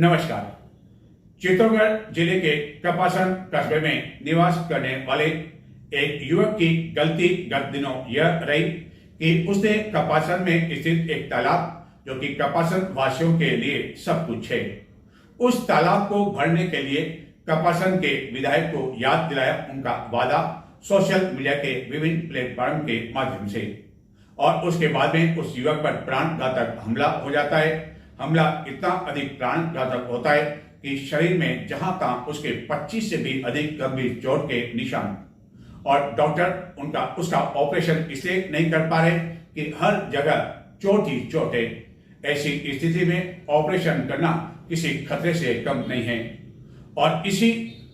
नमस्कार। चित्तौड़गढ़ जिले के कपासन कस्बे में निवास करने वाले एक युवक की गलती गत दिनों यह रही कि उसने कपासन में स्थित एक तालाब जो कि कपासन वासियों के लिए सब कुछ है, उस तालाब को भरने के लिए कपासन के विधायक को याद दिलाया उनका वादा सोशल मीडिया के विभिन्न प्लेटफॉर्म के माध्यम से, और उसके बाद में उस युवक पर प्राण घातक हमला हो जाता है। हमला इतना अधिक प्राण घातक होता है कि शरीर में जहां तहां उसके 25 से भी अधिक गंभीर चोट के निशान, और डॉक्टर उसका ऑपरेशन इसलिए नहीं कर पा रहे कि हर जगह चोट ही चोट है। ऐसी स्थिति में ऑपरेशन करना किसी खतरे से कम नहीं है, और इसी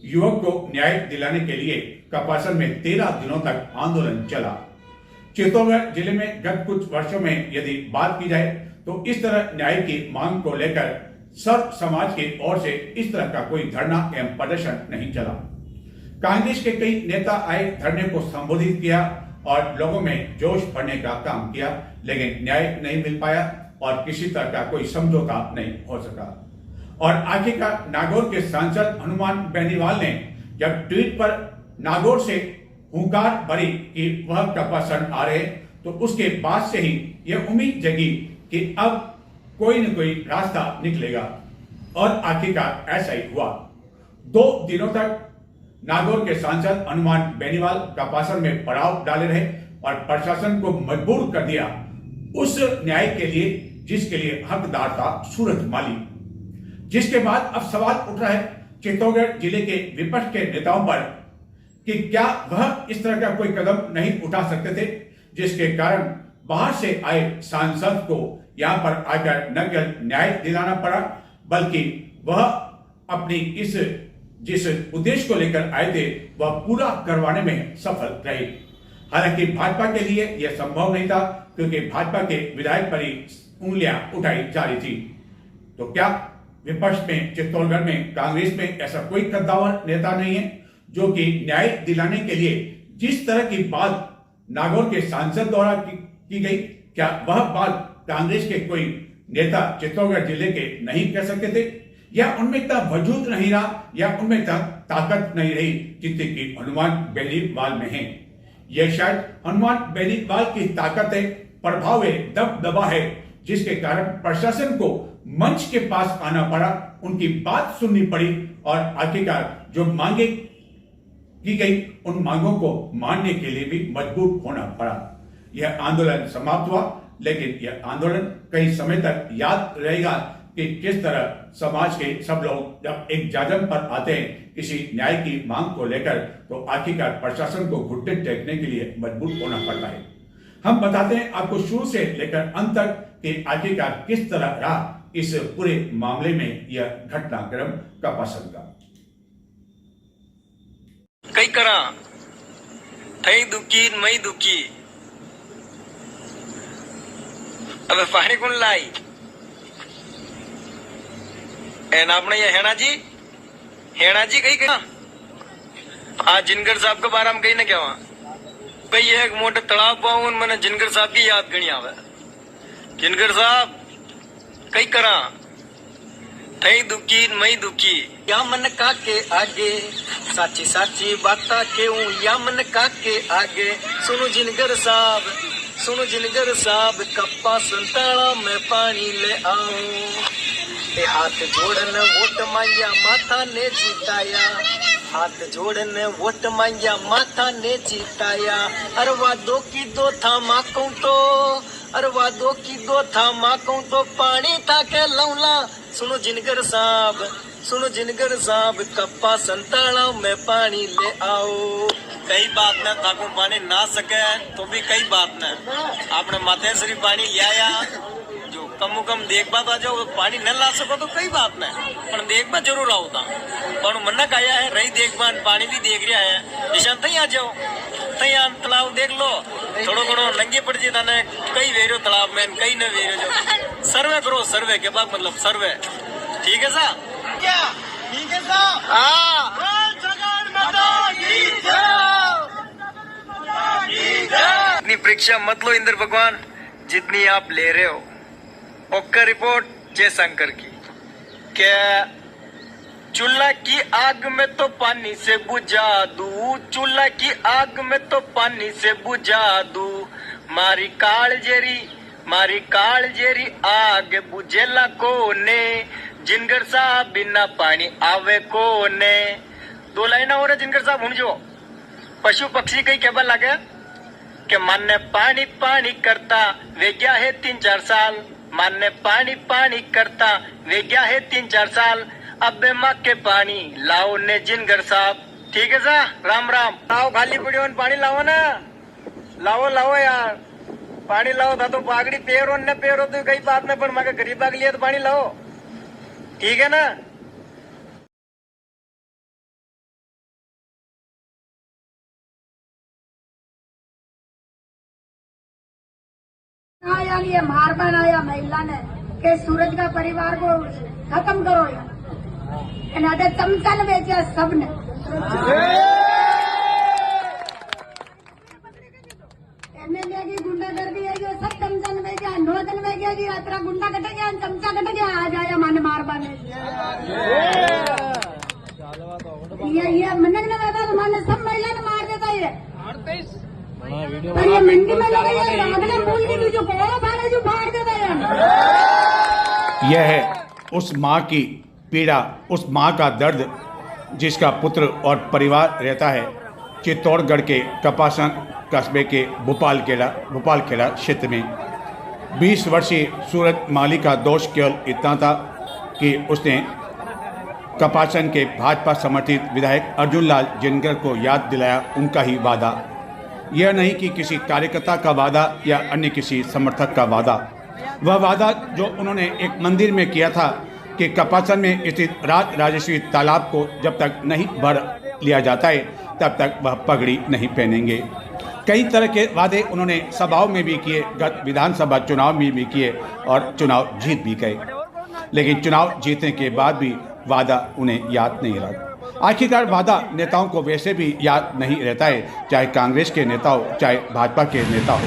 युवक को न्याय दिलाने के लिए कपासन में 13 दिनों तक आंदोलन चला। चित्तौड़गढ़ जिले में गत कुछ वर्षों में यदि बात की जाए तो इस तरह न्याय की मांग को लेकर सर्व समाज की ओर से इस तरह का कोई धरना एवं प्रदर्शन नहीं चला। कांग्रेस के कई नेता आए, धरने को संबोधित किया और लोगों में जोश भरने का काम किया, लेकिन न्याय नहीं मिल पाया और किसी तरह का कोई समझौता नहीं हो सका। और आखिरकार नागौर के सांसद हनुमान बेनीवाल ने जब ट्वीट पर नागौर से हुंकार भरी कि वह कपासन आ रहे, तो उसके बाद से ही यह उम्मीद जगी कि अब कोई न कोई रास्ता निकलेगा, और आखिरकार ऐसा ही हुआ। 2 दिनों तक नागौर के सांसद हनुमान बेनीवाल कपासन में पड़ाव डाले रहे और प्रशासन को मजबूर कर दिया उस न्याय के लिए जिसके लिए हकदार था सूरज माली। जिसके बाद अब सवाल उठ रहा है चित्तौड़गढ़ जिले के विपक्ष के नेताओं पर कि क्या वह इस तरह का कोई कदम नहीं उठा सकते थे, जिसके कारण बाहर से आए सांसद को यहां पर आकर न केवल न्याय दिलाना पड़ा, बल्कि वह अपनी जिस उद्देश्य को लेकर आए थे वह पूरा करवाने में सफल रहे। हालांकि भाजपा के लिए यह संभव नहीं था, क्योंकि भाजपा के विधायक पर ही उंगलियां उठाई जा रही थी। तो क्या विपक्ष में चित्तौड़गढ़ में कांग्रेस में ऐसा कोई कद्दावर नेता नहीं है जो कि न्याय दिलाने के लिए जिस तरह की बात नागौर के सांसद द्वारा की गई, क्या वह बात कांग्रेस के कोई नेता चित्तौड़गढ़ जिले के नहीं कह सकते थे, या उनमें इतना वजूद नहीं रहा, या उनमें ताकत नहीं रही जितनी की हनुमान बेनीवाल में है। यह शायद हनुमान बेनीवाल की ताकत है, प्रभाव है, दबदबा है, जिसके कारण प्रशासन को मंच के पास आना पड़ा, उनकी बात सुननी पड़ी, और आखिरकार जो मांगे की गई उन मांगों को मानने के लिए भी मजबूर होना पड़ा। यह आंदोलन समाप्त हुआ, लेकिन यह आंदोलन कई समय तक याद रहेगा कि किस तरह समाज के सब लोग जब एक जाजम पर आते हैं किसी न्याय की मांग को लेकर, तो आखिरकार प्रशासन को घुटने टेकने के लिए मजबूर होना पड़ता है। हम बताते हैं आपको शुरू से लेकर अंत तक कि आखिरकार किस तरह रहा इस पूरे मामले में यह घटनाक्रम कपासन का। कई करा थई दुखी मई दुखी, अब पानी कौन लाई एन आपने ये हेणा जी कही क्या आज जिनगर साहब के बारे में कही ना क्या कई एक मोटे तालाब पाऊं मैंने जिनगर साहब की याद गणी आवे। जिनगर साहब कई करा थई दुखी मई दुखी, या मन का के आगे साची साची बाता क्यों, या मन का के आगे सुनो जिनगर साहब कप्पा संताड़ा में पानी ले आऊं, हाथ जोड़न वोट मांगिया माथा ने जीताया, हाथ जोड़न वोट मांगिया माथा ने जीताया, अरे वादों की दो था माकूं तो, अरे वादों की दो था माकूं तो पानी था के लौला, सुनो जिनगर साहब कप्पा संताड़ा में पानी ले आओ। कई बात न ताको पानी ना सके तो भी कई बात न आपने माथे श्री पानी लिया, जो कम देखबा था जो पानी न ला सको तो कई बात न, पर देखबा जरूर आओ था, पर मनक आया है रही देखबा पानी भी देख रहा है, निशान तई आ जाओ, तई तालाब देख लो, थोड़ो घणो नंगे पड़ जी थाने कई वेरो तालाब में कई न वेरो, जो सर्वे करो, सर्वे के बाद मतलब सर्वे, ठीक है सा क्या ठीक है सा, हाँ इतनी परीक्षा मत लो इंद्र भगवान जितनी आप ले रहे हो। ओकर रिपोर्ट जयशंकर की। के चूल्हा की आग में तो पानी से बुझा दूं, चूल्हा की आग में तो पानी से बुझा दूं, मारी काल जेरी आग बुझेला कोने, जिनगर साहब बिना पानी आवे कोने। 2 लाइन हो रहे जिनगर साहब, जो पशु पक्षी कई केबल लगे कि मन ने पानी पानी करता वे गया है 3-4 साल, मन ने पानी पानी करता वे गया है 3-4 साल, अब माँ के पानी लाओ ने जिनगर साहब। ठीक है सा, राम राम। लाओ खाली पड़ी पानी लाओ ना, लाओ यार पानी लाओ था तो पागड़ी पेरो न पेरो तो कई बात नहीं, पर मैं गरीब के लिए तो पानी लाओ, ठीक है ना। आया ये मारबन आया महिला ने के सूरज का परिवार को खत्म करो यार, चमचा ने बेचा सबने, एमएलए की गुंडागर्दी है जो सब चमचा ने बेचा, 9 दिन में गया जी यात्रा गुंडा कट गया, चमचा कट गया, आ जाया मन मारबन ये मंदिर में बैठा माने सब महिला ने मार देता है, पर ये मंडी में लगा ये अगले मूल की जो कोड़ा फाड़े जो फाड़ देता है। यह है उस माँ की पीड़ा, उस माँ का दर्द जिसका पुत्र और परिवार रहता है चित्तौड़गढ़ के कपासन कस्बे के भोपाल खेड़ा क्षेत्र में। 20 वर्षीय सूरज माली का दोष केवल इतना था कि उसने कपासन के भाजपा समर्थित विधायक अर्जुन लाल जिनगर को याद दिलाया उनका ही वादा। यह नहीं कि किसी कार्यकर्ता का वादा या अन्य किसी समर्थक का वादा, वह वादा जो उन्होंने एक मंदिर में किया था कि कपासन में स्थित राज राजेश्वरी तालाब को जब तक नहीं भर लिया जाता है तब तक वह पगड़ी नहीं पहनेंगे। कई तरह के वादे उन्होंने सभाओं में भी किए, गत विधानसभा चुनाव में भी किए और चुनाव जीत भी गए, लेकिन चुनाव जीतने के बाद भी वादा उन्हें याद नहीं रहा। आखिरकार वादा नेताओं को वैसे भी याद नहीं रहता है, चाहे कांग्रेस के नेता हो चाहे भाजपा के नेता हो,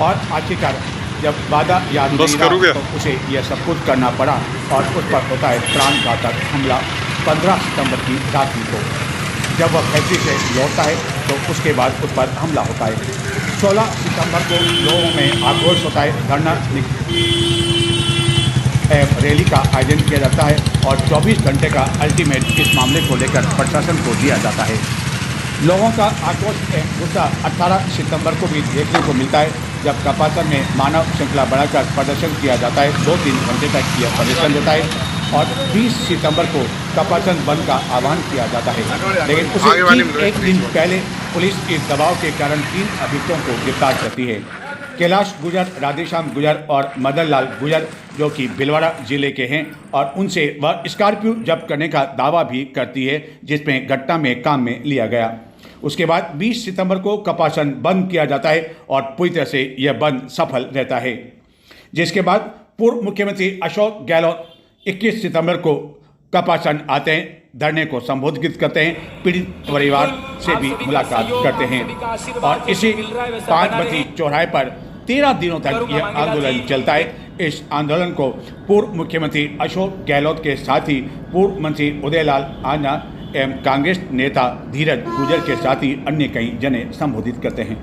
और आखिरकार जब वादा याद नहीं रहा तो उसे यह सब कुछ करना पड़ा और उस पर होता है प्राणघातक हमला 15 सितंबर की रात को। जब वह फैक्ट्री से लौटता है तो उसके बाद उस पर हमला होता है। 16 सितंबर को लोगों में आक्रोश होता है, धरना रैली का आयोजन किया जाता है और 24 घंटे का अल्टीमेट इस मामले को लेकर प्रशासन को दिया जाता है। लोगों का आक्रोश गुस्सा 18 सितंबर को भी देखने को मिलता है, जब कपासन में मानव श्रृंखला बनाकर प्रदर्शन किया जाता है। 2-3 घंटे तक यह प्रदर्शन होता है और 20 सितंबर को कपासन बंद का आह्वान किया जाता है, लेकिन उसे ठीक एक दिन पहले पुलिस के दबाव के कारण 3 अभियुक्तों को गिरफ्तार करती है। कैलाश गुजर, राधेश्याम गुजर और मदन लाल गुजर, जो कि भिलवाड़ा जिले के हैं, और उनसे वह स्कॉर्पियो जब्त करने का दावा भी करती है जिसमें घटना में काम में लिया गया। उसके बाद 20 सितंबर को कपासन बंद किया जाता है और पूरी तरह से यह बंद सफल रहता है, जिसके बाद पूर्व मुख्यमंत्री अशोक गहलोत 21 सितंबर को कपासन आते हैं, धरने को संबोधित करते हैं, पीड़ित परिवार से भी मुलाकात करते हैं और इसी 5 बत्ती चौराहे पर 13 दिनों तक यह आंदोलन चलता है। इस आंदोलन को पूर्व मुख्यमंत्री अशोक गहलोत के साथ ही पूर्व मंत्री उदयलाल आंजना एवं कांग्रेस नेता धीरज गुजर के साथ ही अन्य कई जने संबोधित करते हैं।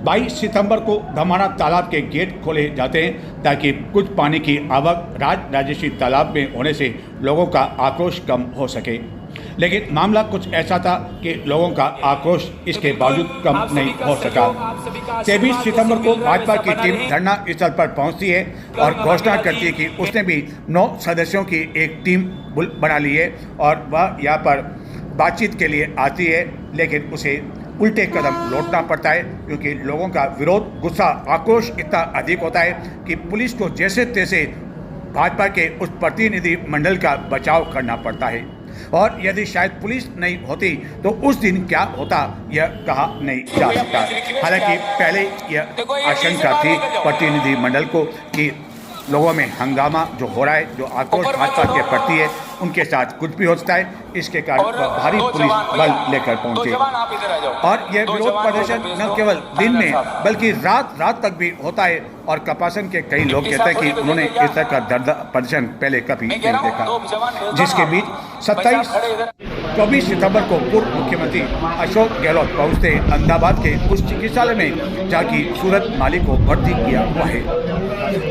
22 सितंबर को धमाना तालाब के गेट खोले जाते हैं ताकि कुछ पानी की आवक राज राजेश्वरी तालाब में होने से लोगों का आक्रोश कम हो सके, लेकिन मामला कुछ ऐसा था कि लोगों का आक्रोश इसके बावजूद कम नहीं हो सका। 23 सितंबर को भाजपा की टीम धरना स्थल पर पहुंचती है और घोषणा करती है कि उसने भी 9 सदस्यों की एक टीम बना ली है और वह यहाँ पर बातचीत के लिए आती है, लेकिन उसे उल्टे कदम लौटना पड़ता है क्योंकि लोगों का विरोध, गुस्सा, आक्रोश इतना अधिक होता है कि पुलिस को जैसे तैसे भाजपा के उस प्रतिनिधि मंडल का बचाव करना पड़ता है। और यदि शायद पुलिस नहीं होती तो उस दिन क्या होता यह कहा नहीं जा सकता। हालांकि पहले यह आशंका थी प्रतिनिधि मंडल को कि लोगों में हंगामा जो हो रहा है, जो आक्रोश भाजपा के प्रति है, उनके साथ कुछ भी हो सकता है, इसके कारण वह भारी पुलिस बल लेकर पहुंचे। और यह विरोध प्रदर्शन न केवल दिन में बल्कि रात तक भी होता है और कपासन के कई लोग कहते हैं कि उन्होंने इस तरह का दर्द प्रदर्शन पहले कभी नहीं देखा। जिसके बीच 24 सितंबर को पूर्व मुख्यमंत्री अशोक गहलोत पहुंचते अहमदाबाद के उस चिकित्सालय में जहाँ की सूरत माली को भर्ती किया हुआ है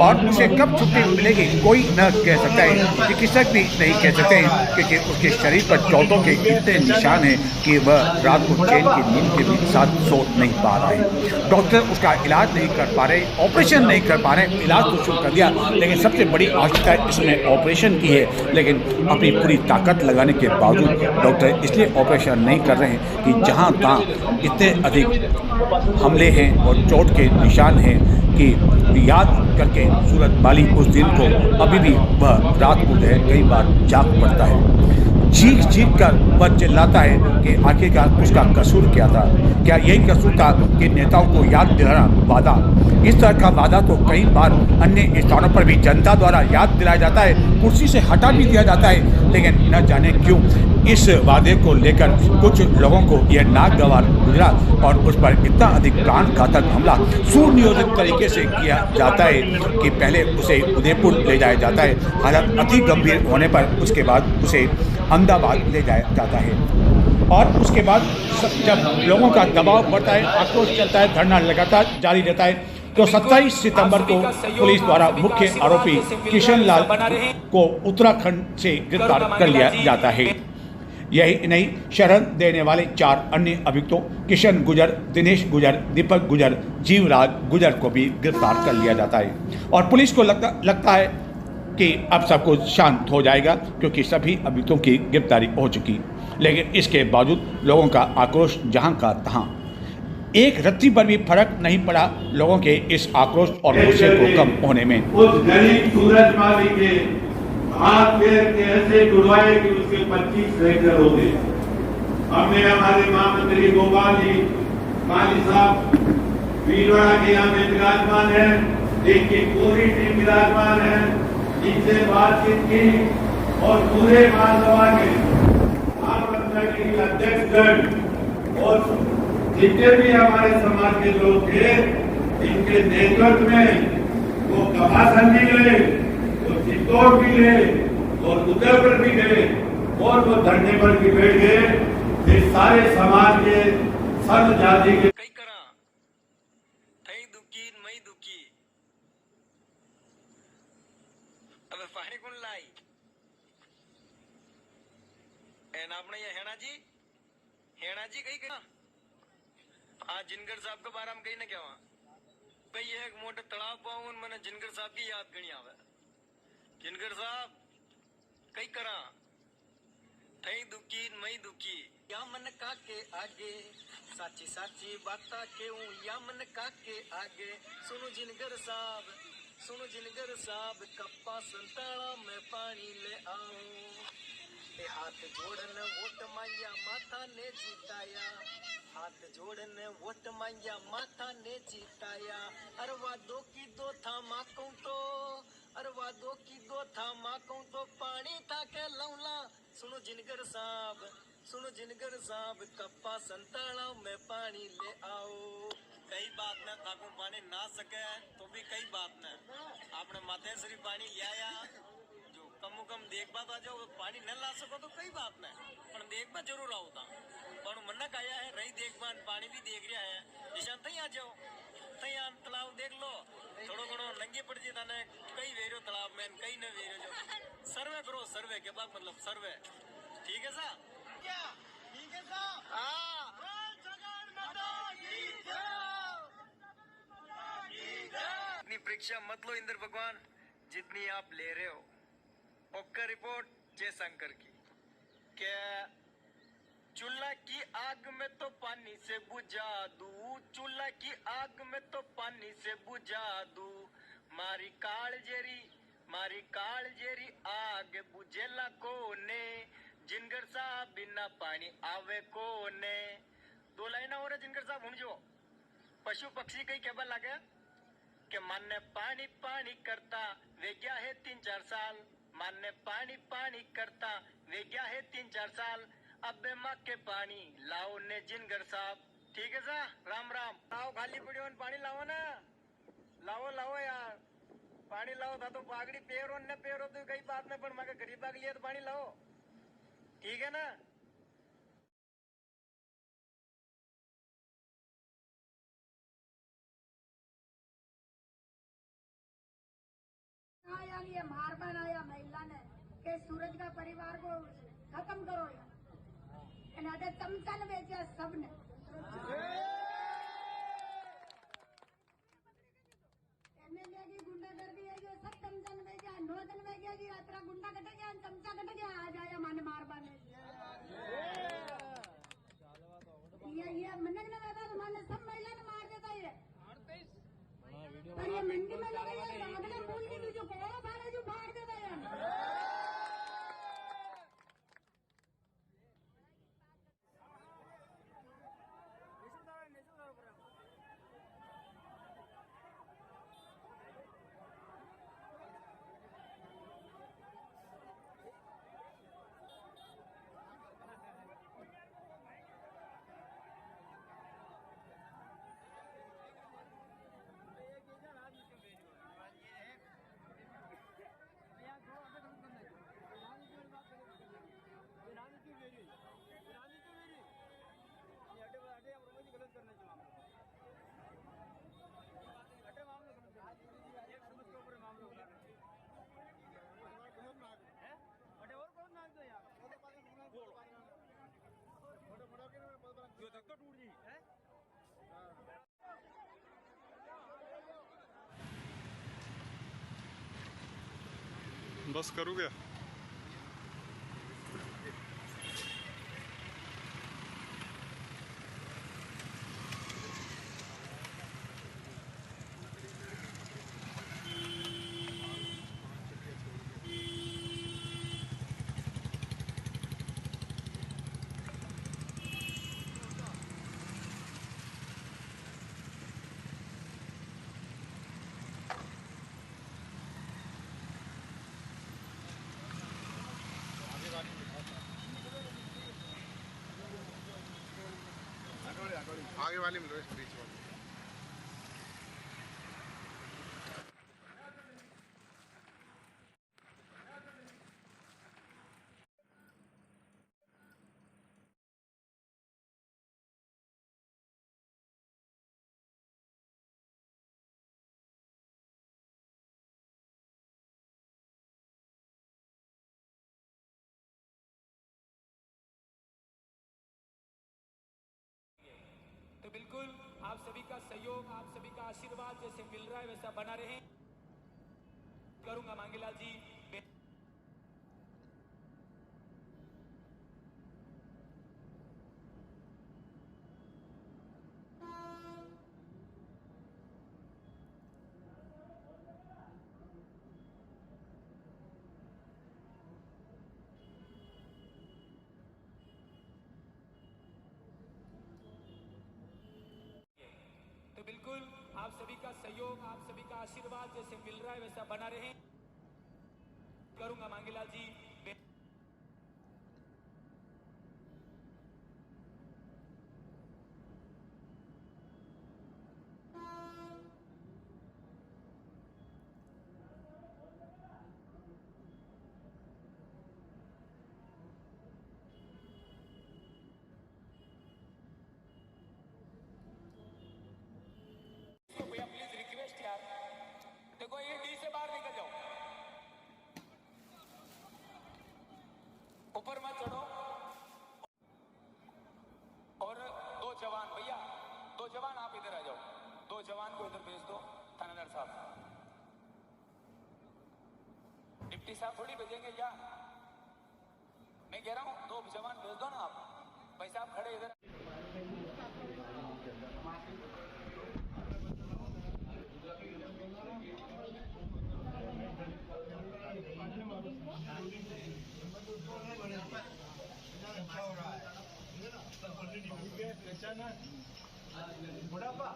और उसे कब छुट्टी मिलेगी कोई न कह सकता है, चिकित्सक भी नहीं कह सकते हैं, क्योंकि उसके शरीर पर चोटों के इतने निशान हैं कि वह रात को चैन की नींद के भी साथ सो नहीं पा रहा है। डॉक्टर उसका इलाज नहीं कर पा रहे, ऑपरेशन नहीं कर पा रहे। इलाज तो शुरू कर दिया, लेकिन सबसे बड़ी आवश्यकता इसने ऑपरेशन की है, लेकिन अपनी पूरी ताकत लगाने के बावजूद डॉक्टर इसलिए ऑपरेशन नहीं कर रहे हैं कि जहाँ तहाँ इतने अधिक हमले हैं और चोट के निशान हैं कि याद करके सूरत माली उस दिन को अभी भी वह रात को जो है कई बार जाग पड़ता है। चीख कर वह चिल्लाता है कि आखिरकार उसका कसूर क्या था। क्या यही कसूर था कि नेताओं को याद दिलाना वादा? इस तरह का वादा तो कई बार अन्य स्थानों पर भी जनता द्वारा याद दिलाया जाता है, कुर्सी से हटा भी दिया जाता है, लेकिन न जाने क्यों इस वादे को लेकर कुछ लोगों को यह नागवार गुजरा और उस पर इतना अधिक प्राण घातक हमला सुनियोजित तरीके से किया जाता है कि पहले उसे उदयपुर ले जाया जाता है, हालत अति गंभीर होने पर उसके बाद उसे अहमदाबाद ले जाया जाता है। और उसके बाद जब लोगों का दबाव बढ़ता है, आक्रोश चलता है, धरना लगातार जारी रहता है, तो 27 सितंबर को पुलिस द्वारा मुख्य आरोपी किशन लाल को उत्तराखंड से गिरफ्तार कर लिया जाता है। यही नहीं, शरण देने वाले 4 अन्य अभियुक्तों किशन गुजर, दिनेश गुजर, दीपक गुजर, जीवराज गुजर को भी गिरफ्तार कर लिया जाता है। और पुलिस को लगता है कि अब सब कुछ शांत हो जाएगा क्योंकि सभी अभियुक्तों की गिरफ्तारी हो चुकी, लेकिन इसके बावजूद लोगों का आक्रोश जहां का तहां। एक रत्ती पर भी फर्क नहीं पड़ा लोगों के इस आक्रोश और गुस्से को कम होने में। उस गरीब सूरज माली के हाथ पैर के ऐसे टुरवाए कि उसके 25 फ्रैक्चर हो गए। हमने हमारे महामंत्री गोपाल जी माली साहब भीलवाड़ा के यहाँ में विराजमान है, इनकी पूरी टीम विराजमान है, इनसे बातचीत की और पूरे महासभा के महामंत्री अध्यक्षगण और जितने भी हमारे समाज के लोग थे, इनके नेतृत्व में वो कपासन भी गए, वो चित्तौड़ भी गए और उदयपुर भी गए और वो धरने पर भी बैठ गए। इस सारे समाज के सर्व जाति के कई करा थई दुखी मई दुखी अब पानी कौन लाई एन आपने ये हेणा जी कई करा आज जिनगर साहब के बारे में कही ना क्या भाई ये एक मोटे तलाव पाऊं मैंने जिनगर साहब की याद गणी आवे। जिनगर साहब कई करा थई दुखी मई दुखी या मन का के आगे साची साची बाता क्यों या मन का के आगे सुनो जिनगर साहब कप्पा संताड़ा में पानी ले आओ ए हाथ जोड़न वोट मांगिया माथा ने जीताया हाथ जोड़ने वोट मांगिया माथा ने जीताया अरे वादों की दो था माकूं तो अरे वादों की दो था माकूं तो पानी था के लौला सुनो जिनगर साहब कप्पा संताड़ा में पानी ले आओ कई बात न थाकू पानी ना सके तो भी कई बात न आपने माथे श्री पानी ले आया जो कम देखबा तो जाओ पानी न ला सको तो कई बात न पर देखबा जरूर आओ था पर मनक आया है रही देखबा पानी भी देख रहा है निशान तई आ जाओ तई तालाब देख लो थोड़ो घणो नंगे पड़ जी थाने कई वेरो तालाब में कई न वेरो जो सर्वे करो सर्वे के बाद मतलब सर्वे ठीक है सा क्या ठीक है सा हां इतनी परीक्षा मत लो इंद्र भगवान जितनी आप ले रहे हो। ओकर रिपोर्ट जयशंकर की क्या चूल्हा की आग में तो पानी से बुझा दूं चूल्हा की आग में तो पानी से बुझा दूं मारी काल जेरी आग बुझेला कोने जिनगर साहब बिना पानी आवे कोने। 2 लाइना हो रहा जिनगर साहब हुन जो पशु पक्षी कई कहबा लागे कि मन पानी पानी करता वे गया है 3-4 साल मन ने पानी पानी करता वे गया है 3-4 साल। अब बे मग के पानी लाओ ने जिनगर साहब। ठीक है सा, राम राम। लाओ खाली पड़ियो पानी लाओ ना, लाओ लाओ यार पानी लाओ था तो पागड़ी पेरो न पेरो तो कई बात में, पर मगर गरीब बाग लिया तो पानी लाओ, ठीक है ना। आया ये मार बनाया महिला ने कि सूरज का परिवार को खत्म करो या चमचा ने बेचा सबने। एमएलए की गुंडागर्दी है जो सब चमचा ने बेचा, 9 दिन में गया जी यात्रा गुंडा कट गया, चमचा कट गया, आ जाया माने मार बाने ये मनक ने रहता तो माने सब महिला ने मार देता है। पर ये मंडी में लगा ये रागना मूल की जो कोड़ा फाड़े जो फाड़ देता है। बस करूँ क्या? आगे वाली में बीच वाली। तो बिल्कुल आप सभी का सहयोग, आप सभी का आशीर्वाद जैसे मिल रहा है वैसा बना रहे। करूंगा मांगेलाल जी। तो बिल्कुल आप सभी का सहयोग, आप सभी का आशीर्वाद जैसे मिल रहा है वैसा बना रहे। करूंगा मांगेलाल जी। तो भैया प्लीज रिक्वेस्ट यार, देखो ये डी से बाहर निकल जाओ, ऊपर मत चढ़ो। और 2 जवान भैया, 2 जवान आप इधर आ जाओ, 2 जवान को इधर भेज दो। थानेदार साहब, डिप्टी साहब थोड़ी भेजेंगे क्या? मैं कह रहा हूँ 2 जवान भेज दो ना आप। भाई साहब खड़े इधर। बुढ़ापा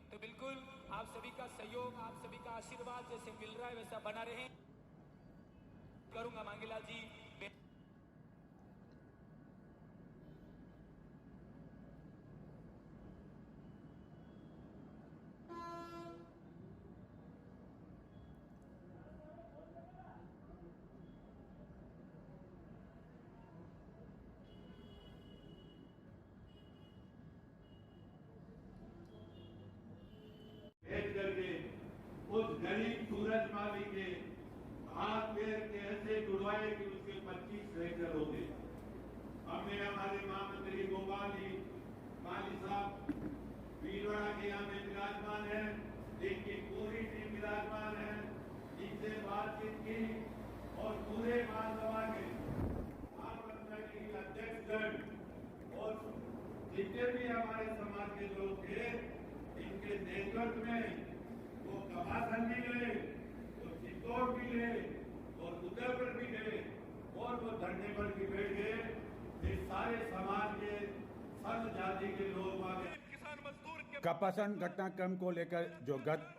तो बिल्कुल आप सभी का सहयोग, आप सभी का आशीर्वाद जैसे मिल रहा है वैसा बना रहे। करूंगा मांगेलाल जी। भेज करके उस गरीब सूरजमाली के हाथ पैर के ऐसे जुड़वाए कि उसके 25 फ्रैक्चर हो गए। हमने हमारे महामंत्री गोपाल जी माली साहब भीलवाड़ा के यहाँ में विराजमान है, इनकी पूरी टीम विराजमान है, इनसे बातचीत की और पूरे महासभा के अध्यक्षगण और जितने भी हमारे समाज के लोग थे, इनके नेतृत्व में वो कपासन भी गए, वो चित्तौड़ भी गए और उदयपुर भी गए और वो धरने पर भी बैठ गए। ये सारे समाज के सब जाति के लोग आगे कपासन घटनाक्रम को लेकर जो गत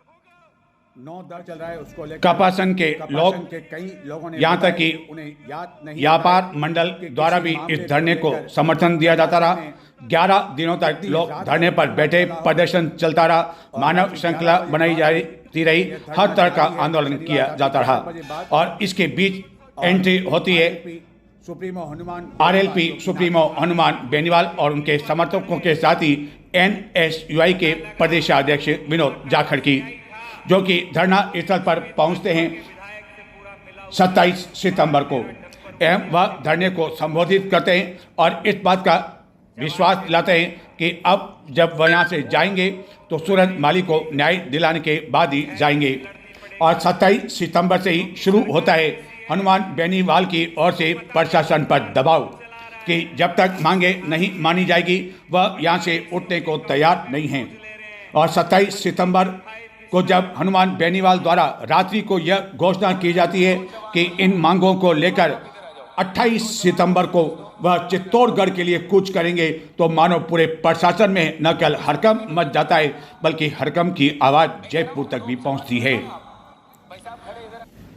9-10 चल रहा है उसको लेकर कपासन के लोग कई लोगों ने यहाँ तक कि उन्हें याद नहीं व्यापार मंडल द्वारा भी इस धरने को समर्थन दिया जाता रहा। 11 दिनों तक लोग धरने पर बैठे, प्रदर्शन चलता रहा, मानव श्रृंखला बनाई जाती रही, हर तरह का आंदोलन किया जाता रहा और इसके बीच एंट्री होती है supremo Hanuman RLP supremo Hanuman Beniwal और उनके समर्थकों के साथ ही एनएसयूआई के प्रदेशाध्यक्ष विनोद जाखड़ की, जो कि धरना स्थल पर पहुंचते हैं 27 सितंबर को एवं वह धरने को संबोधित करते हैं और इस बात का विश्वास दिलाते हैं कि अब जब वह यहाँ से जाएंगे तो सूरजमाली को न्याय दिलाने के बाद ही जाएंगे। और 27 सितंबर से ही शुरू होता है हनुमान बेनीवाल की ओर से प्रशासन पर दबाव कि जब तक मांगे नहीं मानी जाएगी वह यहाँ से उठने को तैयार नहीं हैं। और 27 सितंबर को जब हनुमान बेनीवाल द्वारा रात्रि को यह घोषणा की जाती है कि इन मांगों को लेकर 28 सितंबर को वह चित्तौड़गढ़ के लिए कूच करेंगे, तो मानो पूरे प्रशासन में न केवल हड़कंप मच जाता है बल्कि हड़कंप की आवाज़ जयपुर तक भी पहुंचती है।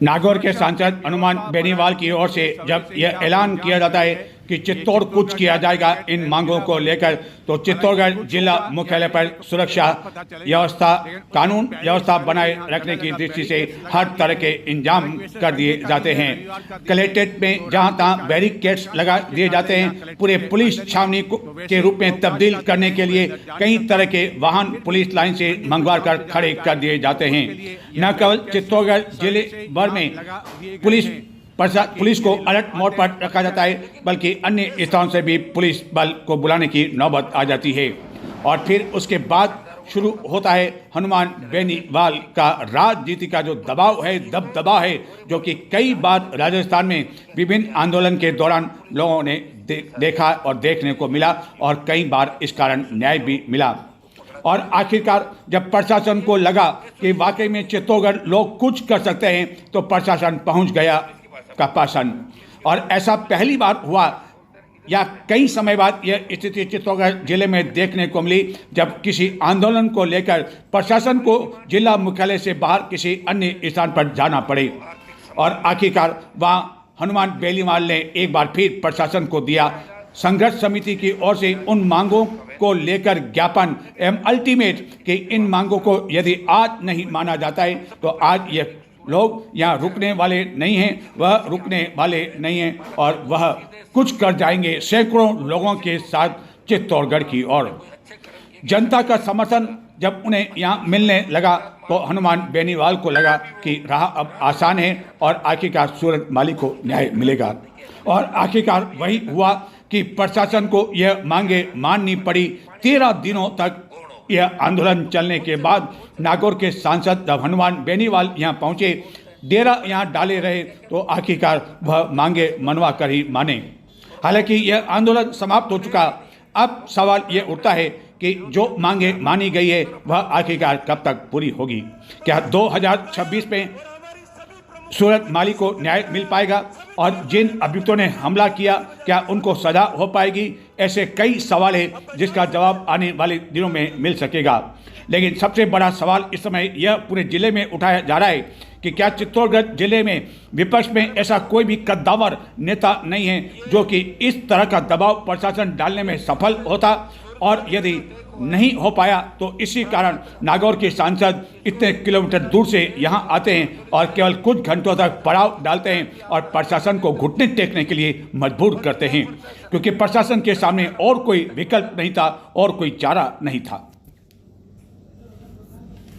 नागौर के सांसद हनुमान बेनीवाल की ओर से जब यह ऐलान किया जाता है कि चित्तौड़ कूच किया जाएगा इन मांगों को लेकर, तो चित्तौड़गढ़ जिला मुख्यालय पर सुरक्षा व्यवस्था, कानून व्यवस्था बनाए रखने की दृष्टि से हर तरह के इंतजाम कर दिए जाते हैं। कलेक्ट्रेट में जहां तहां बैरिकेड्स लगा दिए जाते हैं, पूरे पुलिस छावनी के रूप में तब्दील करने के लिए कई तरह के वाहन पुलिस लाइन से मंगवा कर खड़े कर दिए जाते हैं। न केवल चित्तौड़गढ़ जिले भर में पुलिस को अलर्ट मोड पर रखा जाता है बल्कि अन्य स्थानों से भी पुलिस बल को बुलाने की नौबत आ जाती है। और फिर उसके बाद शुरू होता है हनुमान बेनीवाल का राजनीति का जो दबाव है, दबदबा है, जो कि कई बार राजस्थान में विभिन्न आंदोलन के दौरान लोगों ने देखा और देखने को मिला और कई बार इस कारण न्याय भी मिला। और आखिरकार जब प्रशासन को लगा कि वाकई में चित्तौड़गढ़ लोग कुछ कर सकते हैं तो प्रशासन पहुंच गया कपासन। और ऐसा पहली बार हुआ या कई समय बाद यह स्थिति चित्तौड़गढ़ जिले में देखने को मिली जब किसी आंदोलन को लेकर प्रशासन को जिला मुख्यालय से बाहर किसी अन्य स्थान पर जाना पड़े। और आखिरकार वहां हनुमान बेनीवाल ने एक बार फिर प्रशासन को दिया। संघर्ष समिति की ओर से उन मांगों को लेकर ज्ञापन एवं अल्टीमेट कि इन मांगों को यदि आज नहीं माना जाता है तो आज ये लोग यहाँ रुकने वाले नहीं हैं, वह रुकने वाले नहीं हैं और वह कुछ कर जाएंगे सैकड़ों लोगों के साथ चित्तौड़गढ़ की ओर। जनता का समर्थन जब उन्हें यहाँ मिलने लगा तो हनुमान बेनीवाल को लगा कि राह अब आसान है और आखिरकार सूरज माली को न्याय मिलेगा। और आखिरकार वही हुआ कि प्रशासन को यह मांगे माननी पड़ी। 13 दिनों तक यह आंदोलन चलने के बाद नागौर के सांसद जब हनुमान बेनीवाल यहाँ पहुँचे, डेरा यहाँ डाले रहे तो आखिरकार वह मांगे मनवा कर ही माने। हालांकि यह आंदोलन समाप्त हो चुका। अब सवाल ये उठता है कि जो मांगे मानी गई है वह आखिरकार कब तक पूरी होगी? क्या 2026 में सूरज माली को न्याय मिल पाएगा? और जिन अभियुक्तों ने हमला किया क्या उनको सजा हो पाएगी? ऐसे कई सवाल हैं जिसका जवाब आने वाले दिनों में मिल सकेगा। लेकिन सबसे बड़ा सवाल इस समय यह पूरे जिले में उठाया जा रहा है कि क्या चित्तौड़गढ़ जिले में विपक्ष में ऐसा कोई भी कद्दावर नेता नहीं है जो कि इस तरह का दबाव प्रशासन डालने में सफल होता? और यदि नहीं हो पाया तो इसी कारण नागौर के सांसद इतने किलोमीटर दूर से यहां आते हैं और केवल कुछ घंटों तक पड़ाव डालते हैं और प्रशासन को घुटने टेकने के लिए मजबूर करते हैं, क्योंकि प्रशासन के सामने और कोई विकल्प नहीं था और कोई चारा नहीं था।